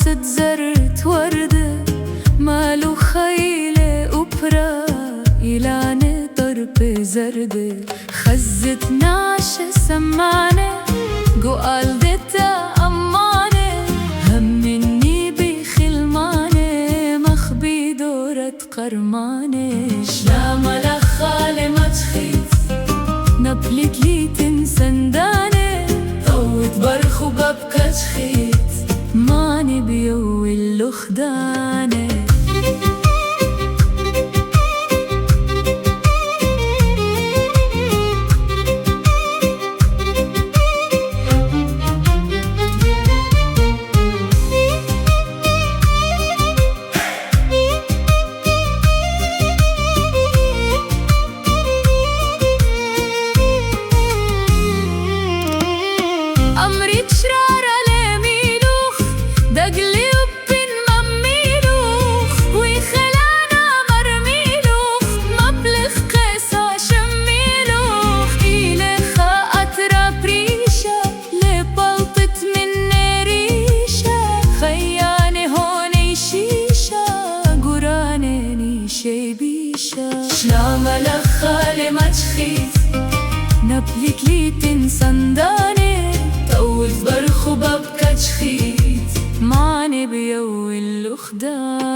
ست زرت وردة مالو خيلة وبرا إلانة ضربة زردة خزت ناشة سمانة جو قلدتها أمانة همني بخلمانة مخبي دورة قرمانة شلامة لخالة ما تخيف نبلت لي تنسندانة طوت برخ وببكى تخيت ماني بيوي اللخدانة أمريت شرارة لميلوخ دقلي وبن مميلوخ ويخلانا مرميلوخ مبلغ قيسا شميلوخ إلخا أطرا بريشة لبلطت من ريشة خياني هوني شيشة قراني شي بيشة شلامة لخالي ما تخيف نبلت لي تنسنداني طوت برخ وببكى تشخيت ماني بيوي اللخدان